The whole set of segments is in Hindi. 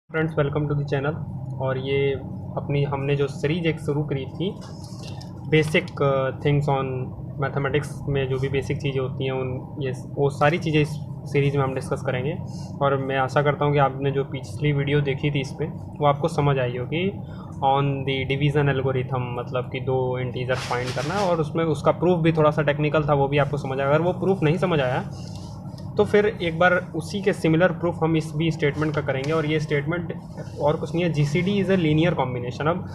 Friends, welcome to the channel. और ये अपनी हमने जो सीरीज एक शुरू करी थी, बेसिक थिंग्स ऑन मैथमेटिक्स में जो भी बेसिक चीज़ें होती हैं वो सारी चीज़ें इस सीरीज़ में हम डिस्कस करेंगे। और मैं आशा करता हूँ कि आपने जो पिछली वीडियो देखी थी इस पर वो आपको समझ आई होगी ऑन द डिवीज़न एल्गोरिथम, मतलब कि दो इंटीजर फाइंड करना। और उसमें उसका प्रूफ भी थोड़ा सा टेक्निकल था, वो भी आपको समझ आया। अगर वो प्रूफ नहीं समझ आया तो फिर एक बार उसी के सिमिलर प्रूफ हम इस भी स्टेटमेंट का करेंगे। और ये स्टेटमेंट और कुछ नहीं है, GCD is a linear combination. अब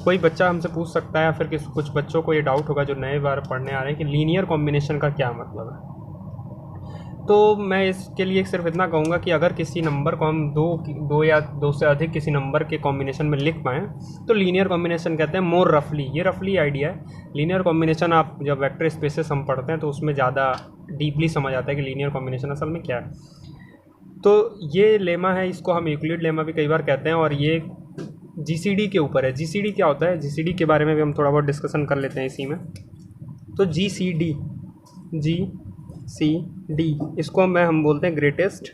कोई बच्चा हमसे पूछ सकता है, या फिर कुछ बच्चों को ये डाउट होगा जो नए बार पढ़ने आ रहे हैं कि लीनियर कॉम्बिनेशन का क्या मतलब है। तो मैं इसके लिए सिर्फ इतना कहूँगा कि अगर किसी नंबर को हम दो या दो से अधिक किसी नंबर के कॉम्बिनेशन में लिख पाएँ तो लीनियर कॉम्बिनेशन कहते हैं। मोर रफली, ये रफली आइडिया है। लीनियर कॉम्बिनेशन आप जब वेक्टर स्पेसेस हम पढ़ते हैं तो उसमें ज़्यादा डीपली समझ आता है कि लीनियर कॉम्बिनेशन असल में क्या है। तो ये लेमा है, इसको हम यूक्लिड लेमा भी कई बार कहते हैं। और ये जीसीडी के ऊपर है। जीसीडी क्या होता है, जीसीडी के बारे में भी हम थोड़ा बहुत डिस्कशन कर लेते हैं इसी में। तो जीसीडी इसको हम बोलते हैं greatest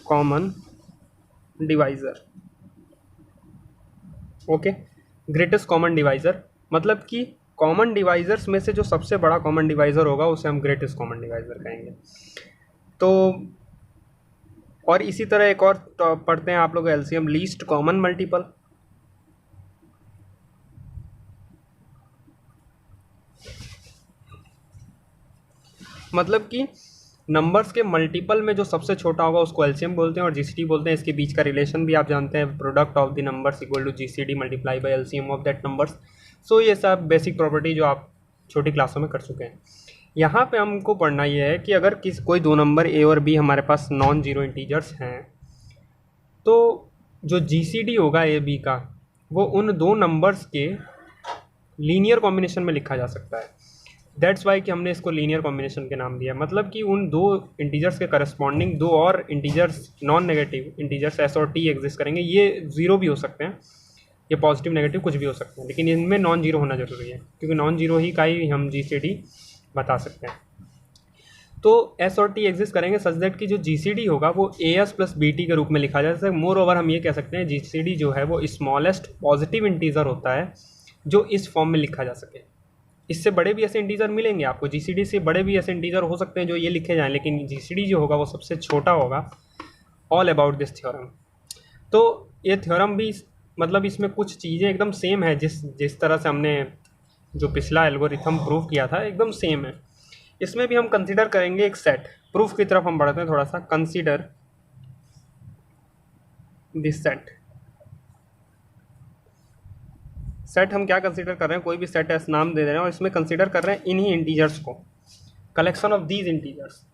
common divisor. Okay, greatest common divisor मतलब कि कॉमन डिवाइज़र्स में से जो सबसे बड़ा कॉमन डिवाइज़र होगा उसे हम ग्रेटेस्ट कॉमन डिवाइज़र कहेंगे। तो और इसी तरह एक और पढ़ते हैं आप लोग एलसीएम, लीस्ट कॉमन मल्टीपल। मतलब कि नंबर्स के मल्टीपल में जो सबसे छोटा होगा उसको एलसीएम बोलते हैं और जीसीडी बोलते हैं। इसके बीच का रिलेशन भी आप जानते हैं, product of the numbers equal to GCD multiply by LCM of that numbers. So ये सब बेसिक प्रॉपर्टी जो आप छोटी क्लासों में कर चुके हैं। यहाँ पे हमको पढ़ना ये है कि अगर कोई दो नंबर ए और बी हमारे पास नॉन जीरो इंटीजर्स हैं तो जो जीसीडी होगा ए बी का वो उन दो नंबर्स के लीनियर कॉम्बिनेशन में लिखा जा सकता है। दैट्स वाई कि हमने इसको लीनियर कॉम्बिनेशन के नाम दिया। मतलब कि उन दो इंटीजर्स के करस्पॉन्डिंग दो और integers, non negative integers S और टी एग्जिस्ट करेंगे। ये ज़ीरो भी हो सकते हैं, ये पॉजिटिव नेगेटिव कुछ भी हो सकते हैं, लेकिन इनमें नॉन जीरो होना जरूरी है क्योंकि नॉन जीरो ही का ही हम जीसीडी बता सकते हैं। तो एस और टी एग्जिस्ट करेंगे सच दैट कि जो जीसीडी होगा वो a s plus b t के रूप में लिखा जा सकता है। मोर ओवर हम ये कह सकते हैं जीसीडी जो है वो स्मॉलेस्ट पॉजिटिव इंटीजर होता है जो इस फॉर्म में लिखा जा सके। इससे बड़े भी ऐसे इंटीजर मिलेंगे आपको, जीसीडी से बड़े भी ऐसे इंटीजर हो सकते हैं जो ये लिखे जाएं, लेकिन जीसीडी जो होगा वो सबसे छोटा होगा। All about this theorem. तो ये थ्योरम भी मतलब इसमें कुछ चीज़ें एकदम सेम है, जिस तरह से हमने जो पिछला एल्गोरिथम प्रूव किया था एकदम सेम है। इसमें भी हम कंसीडर करेंगे एक सेट। प्रूफ की तरफ हम बढ़ते हैं थोड़ा सा। कंसीडर दिस सेट हम क्या कंसीडर कर रहे हैं, कोई भी सेट ऐसा नाम दे रहे हैं और इसमें कंसीडर कर रहे हैं इन्हीं इंटीजर्स को, कलेक्शन ऑफ दीज इंटीजर्स।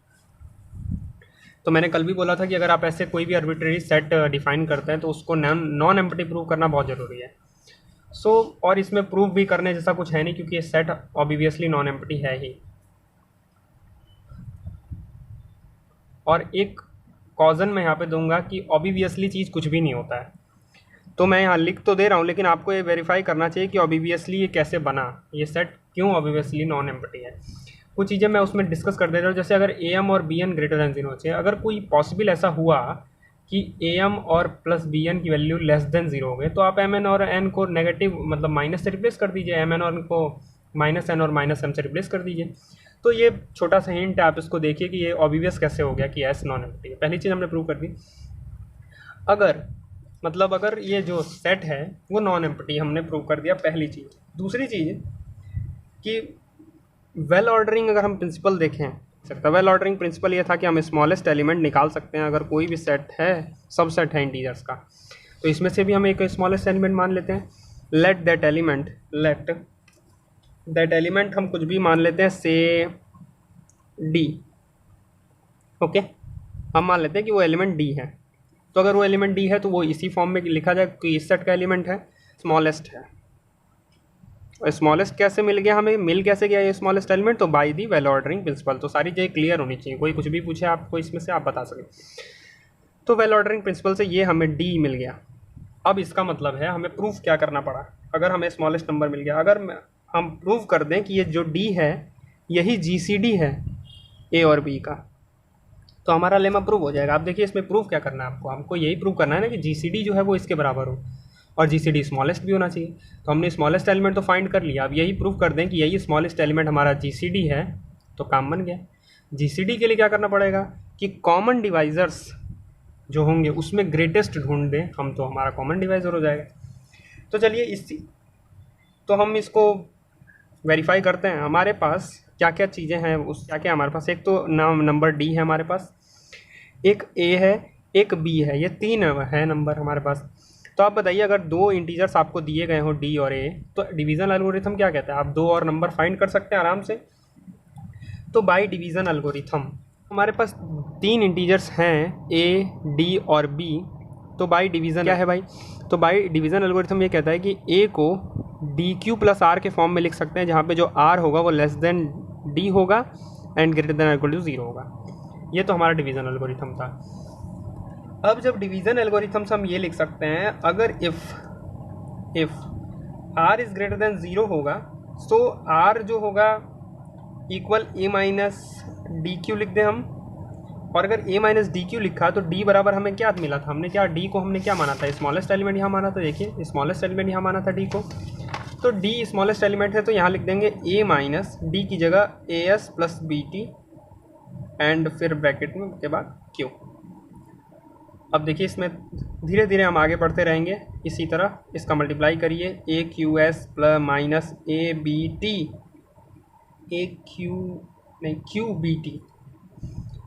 तो मैंने कल भी बोला था कि अगर आप ऐसे कोई भी आर्बिट्रेरी सेट डिफाइन करते हैं तो उसको नॉन एम्प्टी प्रूव करना बहुत ज़रूरी है। और इसमें प्रूफ भी करने जैसा कुछ है नहीं क्योंकि ये सेट ऑब्वियसली नॉन एम्प्टी है ही। और एक कॉजन मैं यहाँ पे दूंगा कि ऑब्वियसली चीज़ कुछ भी नहीं होता है। तो मैं यहाँ लिख तो दे रहा हूँ लेकिन आपको ये वेरीफाई करना चाहिए कि ऑब्वियसली ये कैसे बना, ये सेट क्यों ऑब्वियसली नॉन एम्प्टी है। कुछ चीज़ें मैं उसमें डिस्कस कर दे रहा हूँ, जैसे अगर ए एम और बी एन ग्रेटर दैन 0 चाहिए। अगर कोई पॉसिबल ऐसा हुआ कि ए एम और प्लस बी एन की वैल्यू लेस देन 0 हो गए तो आप एम एन और एन को नेगेटिव मतलब माइनस से रिप्लेस कर दीजिए, एम एन और एन को माइनस एन और माइनस एम से रिप्लेस कर दीजिए। तो ये छोटा सा हिंट है, आप इसको देखिए कि ये ऑब्वियस कैसे हो गया कि एस नॉन एम्प्टी है। पहली चीज़ हमने प्रूव कर दी। अगर ये जो सेट है वो नॉन एम्प्टी हमने प्रूव कर दिया, पहली चीज़। दूसरी चीज़ कि वेल ऑर्डरिंग अगर हम प्रिंसिपल देखें सकता, वेल ऑर्डरिंग प्रिंसिपल ये था कि हम स्मॉलेस्ट एलिमेंट निकाल सकते हैं अगर कोई भी सेट है, सबसेट है इंटीजर्स का। तो इसमें से भी हम एक स्मॉलेस्ट एलिमेंट मान लेते हैं। लेट दैट एलिमेंट हम कुछ भी मान लेते हैं, से डी। ओके, हम मान लेते हैं कि वो एलिमेंट डी है। तो अगर वो एलिमेंट डी है तो वो इसी फॉर्म में लिखा जाए कि इस सेट का एलिमेंट है, स्मॉलेस्ट है। और स्मॉलेस्ट कैसे मिल गया, हमें मिल कैसे गया ये स्मॉलेस्ट एलिमेंट, तो by the well ordering principle. तो सारी चीज़ें क्लियर होनी चाहिए, कोई कुछ भी पूछे आपको इसमें से आप बता सकें। तो वेल ऑर्डरिंग प्रिंसिपल से ये हमें डी मिल गया। अब इसका मतलब है हमें प्रूफ क्या करना पड़ा। अगर हमें स्मॉलेस्ट नंबर मिल गया, अगर हम प्रूव कर दें कि ये जो डी है यही जीसीडी है ए और बी का, तो हमारा लेमा प्रूव हो जाएगा। आप देखिए इसमें प्रूव क्या करना है आपको, हमको यही प्रूव करना है ना कि जीसीडी जो है वो इसके बराबर हो और जीसीडी स्मॉलेस्ट भी होना चाहिए। तो हमने स्मॉलेस्ट एलिमेंट तो फाइंड कर लिया, अब यही प्रूव कर दें कि यही स्मॉलेस्ट एलिमेंट हमारा जीसीडी है, तो काम बन गया। जीसीडी के लिए क्या करना पड़ेगा कि कॉमन डिवाइजर्स जो होंगे उसमें ग्रेटेस्ट ढूंढ दें हम, तो हमारा कॉमन डिवाइजर हो जाएगा। तो चलिए तो हम इसको वेरीफाई करते हैं हमारे पास क्या क्या चीज़ें हैं, उस क्या क्या हमारे पास। एक तो नंबर डी है हमारे पास, एक ए है, एक बी है, ये 3 है नंबर हमारे पास। तो आप बताइए अगर 2 इंटीजर्स आपको दिए गए हो डी और ए, तो डिवीज़न एल्गोरिथम क्या कहता है, आप 2 और नंबर फाइंड कर सकते हैं आराम से। तो बाय डिवीज़न एल्गोरिथम हमारे पास 3 इंटीजर्स हैं ए, डी और बी, तो बाय डिवीज़न क्या है भाई, तो बाय डिवीज़न एल्गोरिथम ये कहता है कि ए को डी क्यू प्लस आर के फॉर्म में लिख सकते हैं, जहाँ पे जो आर होगा वो लेस देन डी होगा and greater than equal to 0 होगा। ये तो हमारा डिवीज़न एल्गोरिथम था। अब जब डिवीज़न एल्गोरिथम से हम ये लिख सकते हैं, अगर if r is greater than 0 होगा, तो आर जो होगा equal a minus d q लिख दें हम। और अगर a माइनस डी क्यू लिखा तो d बराबर हमें क्या मिला था, हमने क्या d को हमने क्या माना था, स्मॉलेस्ट एलिमेंट यहाँ माना था। देखिए स्मॉलेस्ट एलिमेंट यहाँ माना था d को, तो d स्मॉलेस्ट एलिमेंट है, तो यहाँ लिख देंगे a माइनस डी की जगह as plus b t and फिर ब्रैकेट में के बाद q। अब देखिए इसमें धीरे धीरे हम आगे बढ़ते रहेंगे, इसी तरह इसका मल्टीप्लाई करिए, a q s plus minus a b t,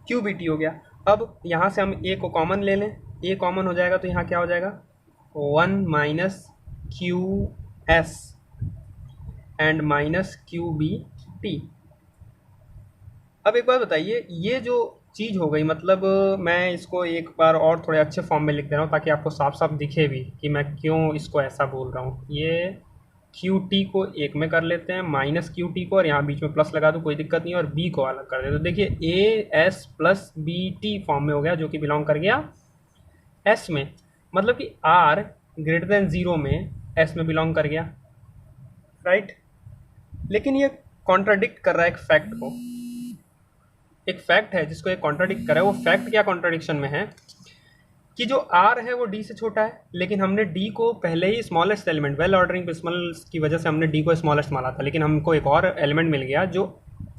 q b t हो गया। अब यहाँ से हम a को कॉमन ले लें, a कॉमन हो जाएगा तो यहाँ क्या हो जाएगा 1 minus q s and minus q b t. अब एक बात बताइए, ये जो चीज़ हो गई, मतलब मैं इसको एक बार और थोड़े अच्छे फॉर्म में लिख दे रहा हूँ ताकि आपको साफ साफ दिखे भी कि मैं क्यों इसको ऐसा बोल रहा हूँ। ये क्यू टी को एक में कर लेते हैं, माइनस क्यू टी को, और यहाँ बीच में प्लस लगा दो कोई दिक्कत नहीं, और बी को अलग कर दे। तो देखिए a s plus b t form में हो गया, जो कि बिलोंग कर गया एस में, मतलब कि आर ग्रेटर देन 0 में एस में बिलोंग कर गया, राइट। लेकिन ये कॉन्ट्राडिक्ट कर रहा है एक फैक्ट को, एक फैक्ट है जिसको एक कॉन्ट्राडिक्ट कर रहा है। वो फैक्ट क्या कॉन्ट्राडिक्शन में है कि जो r है वो d से छोटा है, लेकिन हमने d को पहले ही smallest element, well ordering principles की वजह से हमने d को स्मॉलेस्ट माना था, लेकिन हमको एक और एलिमेंट मिल गया जो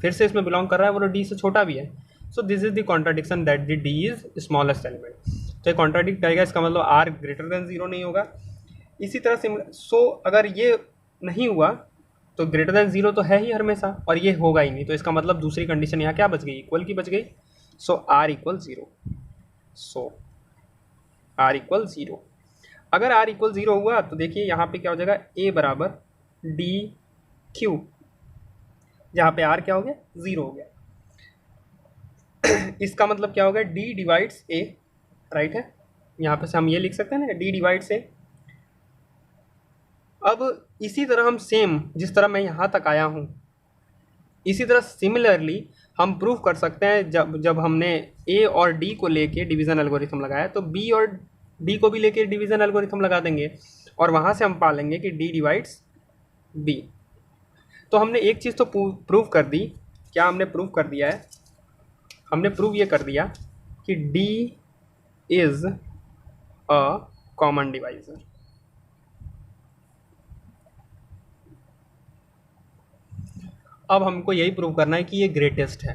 फिर से इसमें बिलोंग कर रहा है, वो d से छोटा भी है। So this is the contradiction that the d is smallest element. तो ये कॉन्ट्राडिक्ट करेगा, इसका मतलब r ग्रेटर देन 0 नहीं होगा। इसी तरह से अगर ये नहीं हुआ तो ग्रेटर देन 0 तो है ही हमेशा, और ये होगा ही नहीं, तो इसका मतलब दूसरी कंडीशन यहाँ क्या बच गई, इक्वल की बच गई। सो r इक्वल 0, सो r इक्वल 0। अगर r इक्वल 0 हुआ तो देखिए यहाँ पे क्या हो जाएगा, a बराबर डी क्यू, जहाँ पे r क्या हो गया 0 हो गया। इसका मतलब क्या हो गया, d डिवाइड्स a, राइट है। यहाँ पे से हम ये लिख सकते हैं ना, d डिवाइड्स a। अब इसी तरह हम सेम, जिस तरह मैं यहाँ तक आया हूँ, इसी तरह सिमिलरली हम प्रूव कर सकते हैं। जब हमने a और d को लेके डिवीज़न एल्गोरिथम लगाया, तो b और d को भी लेके डिवीज़न एल्गोरिथम लगा देंगे, और वहाँ से हम पालेंगे कि d डिवाइड्स b। तो हमने एक चीज़ तो प्रूव कर दी। क्या हमने प्रूव कर दिया है, हमने प्रूव ये कर दिया कि d is a common divisor. अब हमको यही प्रूव करना है कि ये ग्रेटेस्ट है।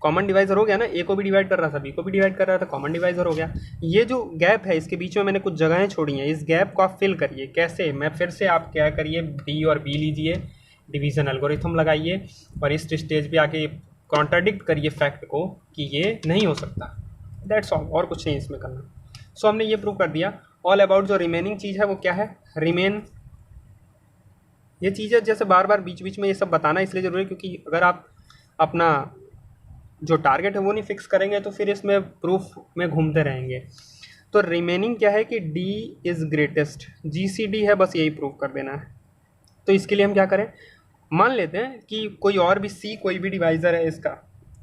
कॉमन डिवाइज़र हो गया ना, ए को भी डिवाइड कर रहा था, बी को भी डिवाइड कर रहा था, कॉमन डिवाइज़र हो गया। ये जो गैप है इसके बीच में मैंने कुछ जगहें छोड़ी हैं, इस गैप को आप फिल करिए। कैसे, मैं फिर से आप क्या करिए, डी और बी लीजिए, डिवीज़न एल्गोरिथम लगाइए, और इस स्टेज पे आके कॉन्ट्राडिक्ट करिए फैक्ट को कि ये नहीं हो सकता। दैट्स ऑल, और कुछ नहीं इसमें करना। सो हमने ये प्रूव कर दिया। ऑल अबाउट जो रिमेनिंग चीज़ है वो क्या है, रिमेन। ये चीज़ें जैसे बार बार बीच बीच में ये सब बताना इसलिए ज़रूरी है क्योंकि अगर आप अपना जो टारगेट है वो नहीं फिक्स करेंगे तो फिर इसमें प्रूफ में घूमते रहेंगे। तो रिमेनिंग क्या है कि D इज़ ग्रेटेस्ट, GCD है, बस यही प्रूव कर देना है। तो इसके लिए हम क्या करें, मान लेते हैं कि कोई और भी C कोई भी डिवाइज़र है इसका,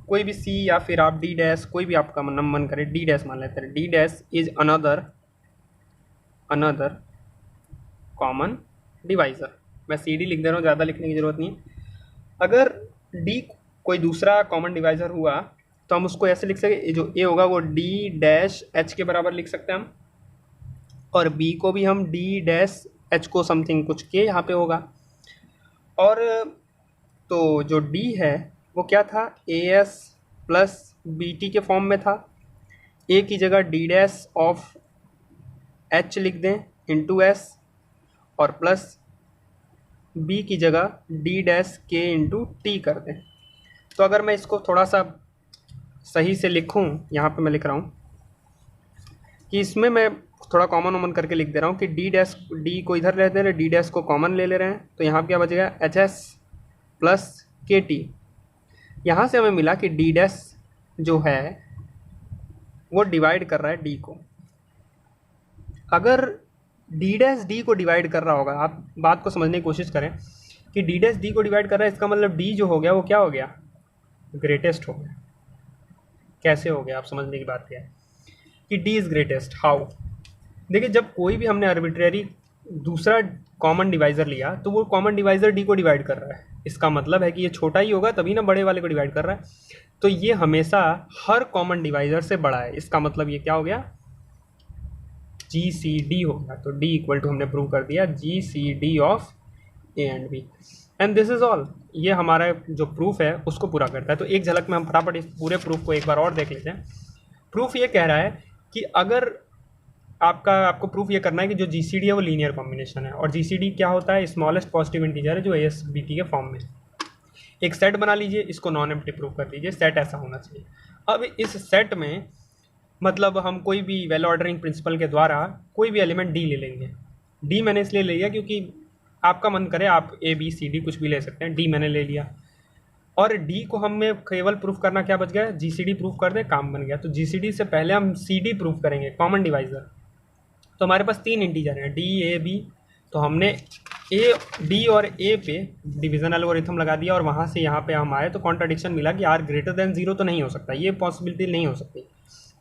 कोई भी C, या फिर आप D डैश, कोई भी आपका मन करे, D डैश मान लेते हैं। D dash is another common divisor. मैं CD लिख दे रहा हूँ, ज़्यादा लिखने की ज़रूरत नहीं है। अगर D कोई दूसरा कॉमन डिवाइज़र हुआ तो हम उसको ऐसे लिख सकते, जो ए होगा वो डी डैश एच के बराबर लिख सकते हैं हम, और बी को भी हम डी डैश एच को समथिंग कुछ के यहाँ पे होगा। और तो जो डी है वो क्या था, a s plus b t के फॉर्म में था। ए की जगह डी डैश ऑफ एच लिख दें इंटू एस, और प्लस बी की जगह डी डैश के इंटू टी कर दें। तो अगर मैं इसको थोड़ा सा सही से लिखूं, यहाँ पे मैं लिख रहा हूँ कि इसमें मैं थोड़ा कॉमन वॉमन करके लिख दे रहा हूँ कि डी डैश, डी को इधर ले दे रहे, डी डैश को कॉमन ले रहे हैं, तो यहाँ क्या बचेगा एच एस प्लस के टी। यहाँ से हमें मिला कि डी डैश जो है वो डिवाइड कर रहा है डी को। अगर डी डैश डी को डिवाइड कर रहा होगा, आप बात को समझने की कोशिश करें कि डी डैश डी को डिवाइड कर रहा है, इसका मतलब डी जो हो गया वो क्या हो गया, ग्रेटेस्ट हो गया। कैसे हो गया, आप समझने की बात क्या है कि डी इज़ ग्रेटेस्ट। हाउ, देखिए जब कोई भी हमने आर्बिट्रेरी दूसरा कॉमन डिवाइज़र लिया तो वो कॉमन डिवाइज़र डी को डिवाइड कर रहा है, इसका मतलब है कि ये छोटा ही होगा तभी ना बड़े वाले को डिवाइड कर रहा है। तो ये हमेशा हर कॉमन डिवाइज़र से बड़ा है, इसका मतलब ये क्या हो गया, जी सी डी हो गया। तो डी इक्वल टू हमने प्रूव कर दिया G C D of A and B, and this is all. ये हमारा जो प्रूफ है उसको पूरा करता है। तो एक झलक में हम फटाफट इस पूरे प्रूफ को एक बार और देख लेते हैं। प्रूफ ये कह रहा है कि अगर आपको प्रूफ ये करना है कि जो जी सी डी है वो लीनियर कॉम्बिनेशन है, और जी सी डी क्या होता है, स्मॉलेस्ट पॉजिटिव इंटीजर है जो ए एस बी टी के फॉर्म में। एक सेट बना लीजिए, इसको नॉन एम्प्टी प्रूफ कर लीजिए, सेट ऐसा होना चाहिए। अब इस सेट में मतलब हम कोई भी वेल ऑर्डरिंग प्रिंसिपल के द्वारा कोई भी एलिमेंट डी ले लेंगे। डी मैंने इसलिए ले लिया क्योंकि आपका मन करे आप ए बी सी डी कुछ भी ले सकते हैं, डी मैंने ले लिया। और डी को हमें केवल प्रूफ करना क्या बच गया, जी सी डी प्रूफ कर दें, काम बन गया। तो जी सी डी से पहले हम सी डी प्रूफ करेंगे, कॉमन डिवाइज़र। तो हमारे पास 3 इंटीजर हैं डी ए बी, तो हमने ए डी और ए पे डिवीजन एल्गोरिथम लगा दिया, और वहाँ से यहाँ पे हम आए तो कॉन्ट्राडिक्शन मिला कि आर ग्रेटर देन 0 तो नहीं हो सकता, ये पॉसिबिलिटी नहीं हो सकती,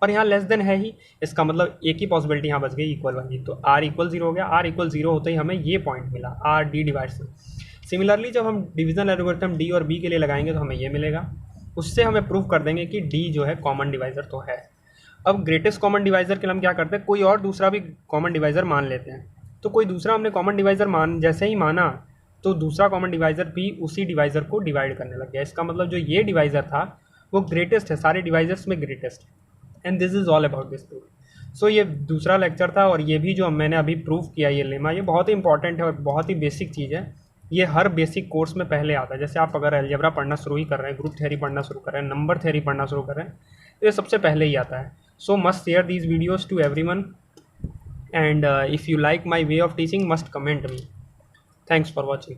और यहाँ लेस देन है ही, इसका मतलब एक ही पॉसिबिलिटी यहाँ बच गई, इक्वल वाली। तो आर इक्वल 0 हो गया, आर इक्वल 0 होते ही हमें ये पॉइंट मिला आर डी डिवाइड से। सिमिलरली जब हम डिवीजन एल्गोरिथम डी और बी के लिए लगाएंगे तो हमें ये मिलेगा, उससे हमें प्रूव कर देंगे कि डी जो है कॉमन डिवाइज़र तो है। अब ग्रेटेस्ट कॉमन डिवाइज़र के लिए हम क्या करते हैं, कोई और दूसरा भी कॉमन डिवाइज़र मान लेते हैं। तो कोई दूसरा हमने कॉमन डिवाइज़र जैसे ही माना तो दूसरा कॉमन डिवाइज़र भी उसी डिवाइज़र को डिवाइड करने लग गया। इसका मतलब जो ये डिवाइज़र था वो ग्रेटेस्ट है, सारे डिवाइज़र्स में greatest. And this is all about this proof. So ये दूसरा लेक्चर था, और ये भी जो मैंने अभी प्रूफ किया ये लेमा, ये बहुत ही इंपॉर्टेंट है और बहुत ही बेसिक चीज़ है। ये हर बेसिक कोर्स में पहले आता है। जैसे आप अगर अलजेब्रा पढ़ना शुरू ही कर रहे हैं, ग्रुप थ्योरी पढ़ना शुरू कर रहे हैं, नंबर थ्योरी पढ़ना शुरू कर रहे हैं, तो ये सबसे पहले ही आता है। So must share these videos to everyone, and if you like my way of teaching, must comment me. Thanks for watching.